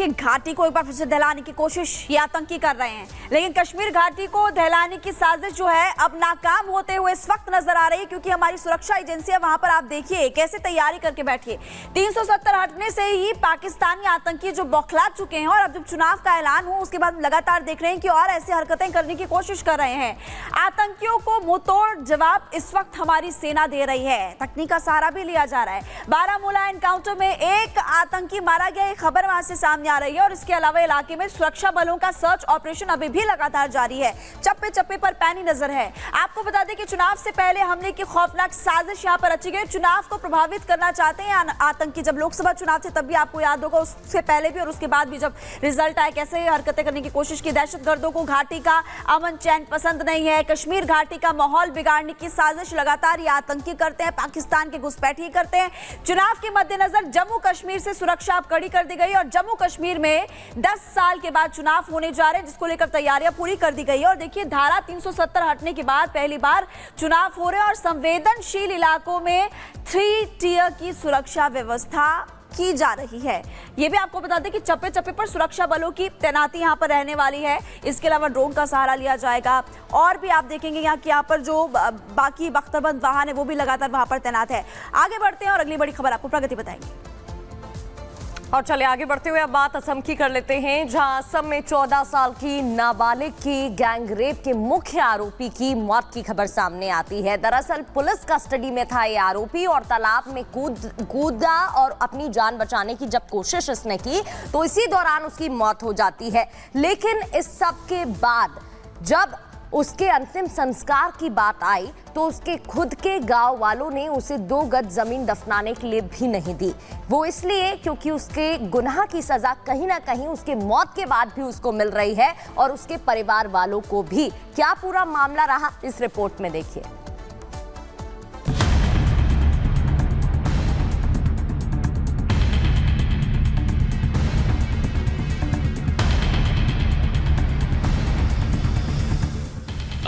देखिए घाटी को एक बार फिर से दहलाने की कोशिश ये आतंकी कर रहे हैं, लेकिन कश्मीर घाटी को दहलाने की साजिश जो है अब नाकाम होते हुए इस वक्त नजर आ रही है, क्योंकि हमारी सुरक्षा एजेंसियां वहां पर आप देखिए कैसे तैयारी करके बैठी है। 370 हटने से ही पाकिस्तानी आतंकी जो बौखला चुके हैं और अब जब चुनाव का ऐलान हो उसके बाद लगातार देख रहे हैं कि और ऐसी हरकतें करने की कोशिश कर रहे हैं। आतंकियों को मुंहतोड़ जवाब इस वक्त हमारी सेना दे रही है, तकनीक का सहारा भी लिया जा रहा है। बारामूला एनकाउंटर में एक आतंकी मारा गया, एक खबर वहां से सामने आ रही है और इसके अलावा इलाके में सुरक्षा बलों का सर्च ऑपरेशन अभी भी लगातार जारी है। चप्पे चप्पे पर पैनी नजर है। आपको बता दें कि चुनाव से पहले हमले की खौफनाक साजिश यहां पर रची गई। चुनाव को प्रभावित करना चाहते हैं आतंकी। जब लोकसभा चुनाव थे तब भी आपको याद होगा, उससे पहले भी और उसके बाद भी जब रिजल्ट आए कैसे हरकतें करने की कोशिश की। दहशतगर्दों को घाटी का अमन चैन पसंद नहीं है। कश्मीर घाटी का माहौल बिगाड़ने की साजिश लगातार ये आतंकी करते हैं, पाकिस्तान के घुसपैठी करते हैं। चुनाव के मद्देनजर जम्मू कश्मीर से सुरक्षा अब कड़ी कर दी गई और जम्मू कश्मीर में 10 साल के बाद चुनाव होने जा रहे हैं, जिसको लेकर तैयारियां पूरी कर दी गई है। और देखिए धारा 370 हटने के बाद पहली बार चुनाव हो रहे हैं और संवेदनशील इलाकों में 3 टियर की सुरक्षा व्यवस्था की जा रही है। ये भी आपको बता दें कि चप्पे चप्पे पर सुरक्षा बलों की तैनाती यहां पर रहने वाली है। इसके अलावा ड्रोन का सहारा लिया जाएगा और भी आप देखेंगे यहाँ पर जो बाकी बख्तरबंद वाहन है वो भी लगातार वहां पर तैनात है। आगे बढ़ते हैं और अगली बड़ी खबर आपको प्रगति बताएंगे। और चले आगे बढ़ते हुए अब बात असम की कर लेते हैं, जहां असम में 14 साल की नाबालिग की गैंगरेप के मुख्य आरोपी की मौत की खबर सामने आती है। दरअसल पुलिस कस्टडी में था ये आरोपी और तालाब में कूदा और अपनी जान बचाने की जब कोशिश इसने की तो इसी दौरान उसकी मौत हो जाती है। लेकिन इस सब के बाद जब उसके अंतिम संस्कार की बात आई तो उसके खुद के गांव वालों ने उसे 2 गज जमीन दफनाने के लिए भी नहीं दी। वो इसलिए क्योंकि उसके गुनाह की सजा कहीं ना कहीं उसके मौत के बाद भी उसको मिल रही है और उसके परिवार वालों को भी। क्या पूरा मामला रहा इस रिपोर्ट में देखिए।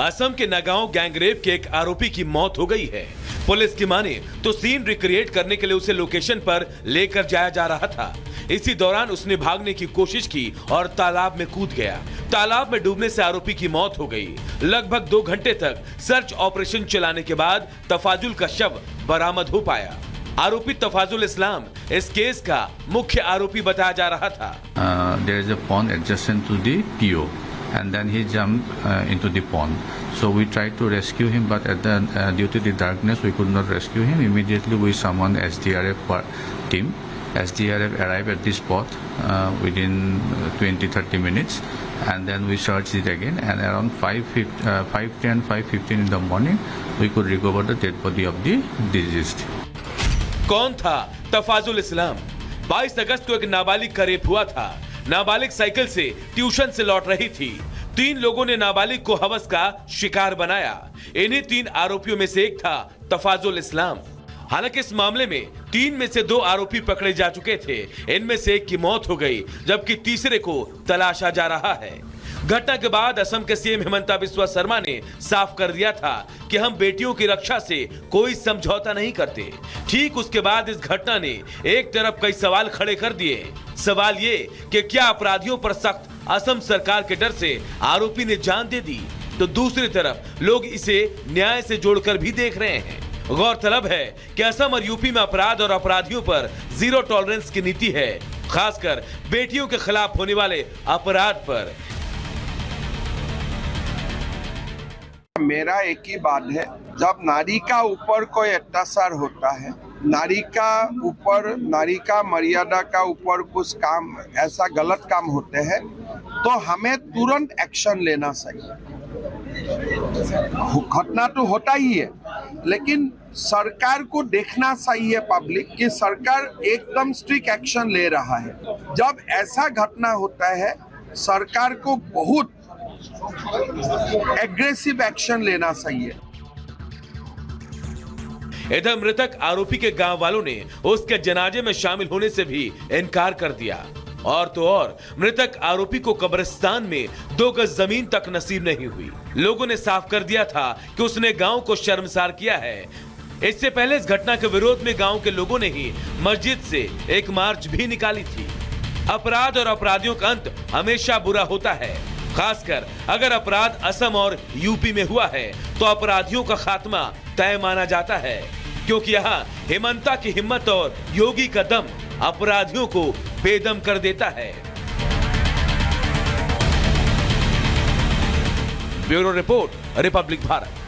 असम के नगांव गैंगरेप के एक आरोपी की मौत हो गई है। पुलिस की माने तो सीन रिक्रिएट करने के लिए उसे लोकेशन पर लेकर जाया जा रहा था। इसी दौरान उसने भागने की कोशिश की और तालाब में कूद गया। तालाब में डूबने से आरोपी की मौत हो गई। लगभग 2 घंटे तक सर्च ऑपरेशन चलाने के बाद तफाजुल का शव बरामद हो पाया। आरोपी तफाजुल इस्लाम इस केस का मुख्य आरोपी बताया जा रहा था। There is a pond adjacent to the PO. And then he jumped into the pond. So we tried to rescue him, but due to the darkness, we could not rescue him. Immediately, we summoned SDRF team. SDRF arrived at the spot within 20-30 minutes, and then we searched it again. And around 5:10, 5:15 in the morning, we could recover the dead body of the deceased. कौन था तफाजुल इस्लाम? 22 अगस्त को एक नाबालिग का rape हुआ था। नाबालिग cycle से ट्यूशन से लौट रही थी। 3 लोगों ने नाबालिग को हवस का शिकार बनाया। इन्हीं 3 आरोपियों में से एक था तफाजुल इस्लाम। हालांकि इस मामले में 3 में से 2 आरोपी पकड़े जा चुके थे। इनमें से एक की मौत हो गई, जबकि तीसरे को तलाशा जा रहा है। घटना के बाद असम के सीएम हिमंता बिस्वा शर्मा ने साफ कर दिया था कि हम बेटियों की रक्षा से कोई समझौता नहीं करते। ठीक उसके बाद इस घटना ने एक तरफ कई सवाल खड़े कर दिए। सवाल ये कि क्या अपराधियों पर सख्त असम सरकार के डर से आरोपी ने जान दे दी, तो दूसरी तरफ लोग इसे न्याय से जोड़कर भी देख रहे हैं। गौरतलब है कि असम और यूपी में अपराध और अपराधियों पर 0 टॉलरेंस की नीति है, खासकर बेटियों के खिलाफ होने वाले अपराध पर। मेरा एक ही बात है, जब नारी का ऊपर कोई अत्याचार होता है, नारी का ऊपर, नारी का मर्यादा का ऊपर कुछ काम, ऐसा गलत काम होते हैं तो हमें तुरंत एक्शन लेना चाहिए। घटना तो होता ही है, लेकिन सरकार को देखना चाहिए पब्लिक कि सरकार एकदम स्ट्रिक्ट एक्शन ले रहा है। जब ऐसा घटना होता है सरकार को बहुत एग्रेसिव एक्शन लेना चाहिए। इधर मृतक आरोपी के गांव वालों ने उसके जनाजे में शामिल होने से भी इनकार कर दिया। और तो और मृतक आरोपी को कब्रिस्तान में 2 गज जमीन तक नसीब नहीं हुई। लोगों ने साफ कर दिया था कि उसने गांव को शर्मसार किया है। इससे पहले इस घटना के विरोध में गांव के लोगों ने ही मस्जिद से एक मार्च भी निकाली थी। अपराध और अपराधियों का अंत हमेशा बुरा होता है। खासकर अगर अपराध असम और यूपी में हुआ है तो अपराधियों का खात्मा तय माना जाता है, क्योंकि यहाँ हेमंता की हिम्मत और योगी का दम अपराधियों को बेदम कर देता है। Bureau report, Republic Bharat.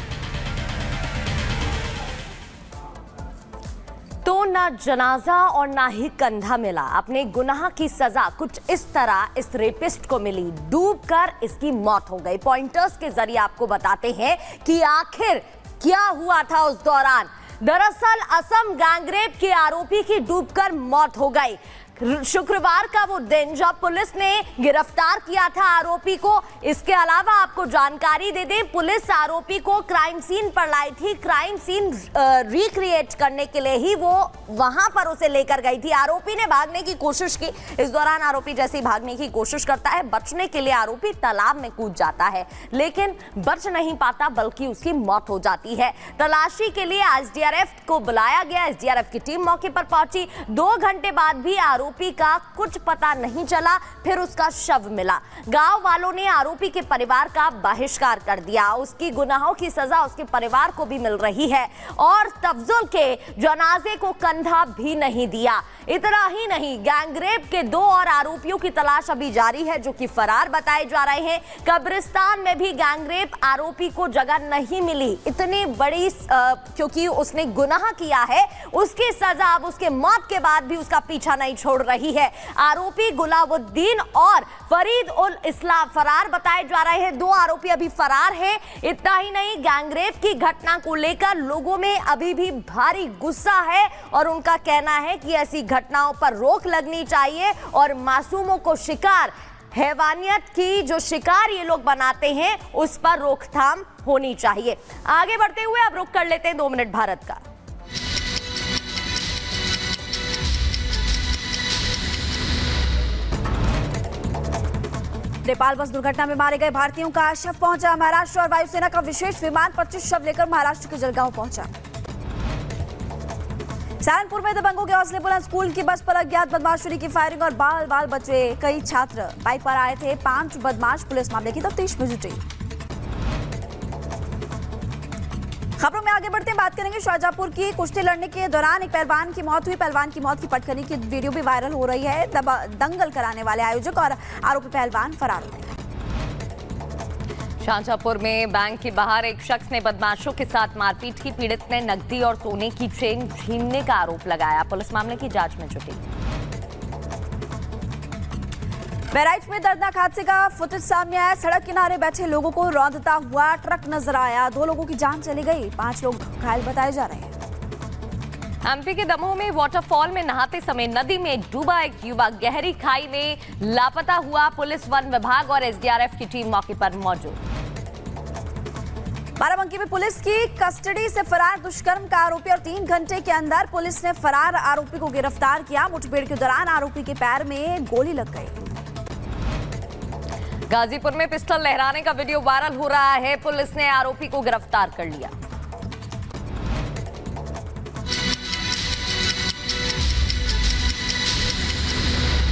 तो ना जनाजा और ना ही कंधा मिला। अपने गुनाह की सजा कुछ इस तरह इस रेपिस्ट को मिली, डूबकर इसकी मौत हो गई। पॉइंटर्स के जरिए आपको बताते हैं कि आखिर क्या हुआ था उस दौरान। दरअसल असम गैंगरेप के आरोपी की डूबकर मौत हो गई। शुक्रवार का वो दिन जब पुलिस ने गिरफ्तार किया था आरोपी को। इसके अलावा आपको जानकारी दे दें, पुलिस आरोपी को क्राइम सीन पर लाई थी। क्राइम सीन रिक्रिएट करने के लिए ही वो वहां पर उसे लेकर गई थी। आरोपी ने भागने की कोशिश की। इस दौरान आरोपी जैसे ही भागने की कोशिश करता है, बचने के लिए आरोपी तालाब में कूद जाता है, लेकिन बच नहीं पाता बल्कि उसकी मौत हो जाती है। तलाशी के लिए एसडीआरएफ को बुलाया गया। एसडीआरएफ की टीम मौके पर पहुंची। 2 घंटे बाद भी आरोपी का कुछ पता नहीं चला। फिर उसका शव मिला। गांव वालों ने आरोपी के परिवार का बहिष्कार कर दिया। उसकी गुनाहों की सजा उसके परिवार को भी मिल रही है और तफजुल के जनाजे को कंधा भी नहीं दिया। इतना ही नहीं, गैंगरेप के 2 और आरोपियों की तलाश अभी जारी है, जो कि फरार बताए जा रहे हैं। कब्रिस्तान में भी गैंगरेप आरोपी को जगह नहीं मिली। इतनी बड़ी क्योंकि उसने गुनाह किया है, उसकी सजा अब उसके मौत के बाद भी उसका पीछा नहीं छोड़ रही है। आरोपी गुलाबुद्दीन और फरीद उल इस्लाम फरार बताए जा रहे हैं। 2 आरोपी अभी फरार हैं। इतना ही नहीं, गैंगरेप की घटना को लेकर लोगों में अभी भी भारी गुस्सा है और उनका कहना है कि ऐसी घटनाओं पर रोक लगनी चाहिए और मासूमों को शिकार, हैवानियत की जो शिकार ये लोग बनाते हैं, उस पर रोकथाम होनी चाहिए। आगे बढ़ते हुए अब रुक कर लेते हैं 2 मिनट भारत का। नेपाल बस दुर्घटना में मारे गए भारतीयों का शव पहुंचा महाराष्ट्र और वायुसेना का विशेष विमान 25 शव लेकर महाराष्ट्र के जलगांव पहुंचा। सहारनपुर में दबंगों के हौसले बुलंद, स्कूल की बस पर अज्ञात बदमाशों की फायरिंग और बाल बाल बचे कई छात्र। बाइक पर आए थे 5 बदमाश, पुलिस मामले की तफ्तीश में जुटी। खबरों में आगे बढ़ते हैं, बात करेंगे शाहजहांपुर की। कुश्ती लड़ने के दौरान एक पहलवान की मौत हुई। पहलवान की मौत की पटखनी की वीडियो भी वायरल हो रही है। दंगल कराने वाले आयोजक और आरोपी पहलवान फरार हो गए। शाहजहांपुर में बैंक के बाहर एक शख्स ने बदमाशों के साथ मारपीट की। पीड़ित ने नकदी और सोने की चेन छीनने का आरोप लगाया। पुलिस मामले की जांच में जुटी। बहराइच में दर्दनाक हादसे का फुटेज सामने आया। सड़क किनारे बैठे लोगों को रौंदता हुआ ट्रक नजर आया। 2 लोगों की जान चली गई, 5 लोग घायल बताए जा रहे हैं। एमपी के दमोह में वाटरफॉल में नहाते समय नदी में डूबा एक युवक गहरी खाई में लापता हुआ। पुलिस, वन विभाग और एसडीआरएफ की टीम मौके पर मौजूद। बाराबंकी में पुलिस की कस्टडी से फरार दुष्कर्म का आरोपी और 3 घंटे के अंदर पुलिस ने फरार आरोपी को गिरफ्तार किया। मुठभेड़ के दौरान आरोपी के पैर में गोली लग गई। गाजीपुर में पिस्टल लहराने का वीडियो वायरल हो रहा है। पुलिस ने आरोपी को गिरफ्तार कर लिया।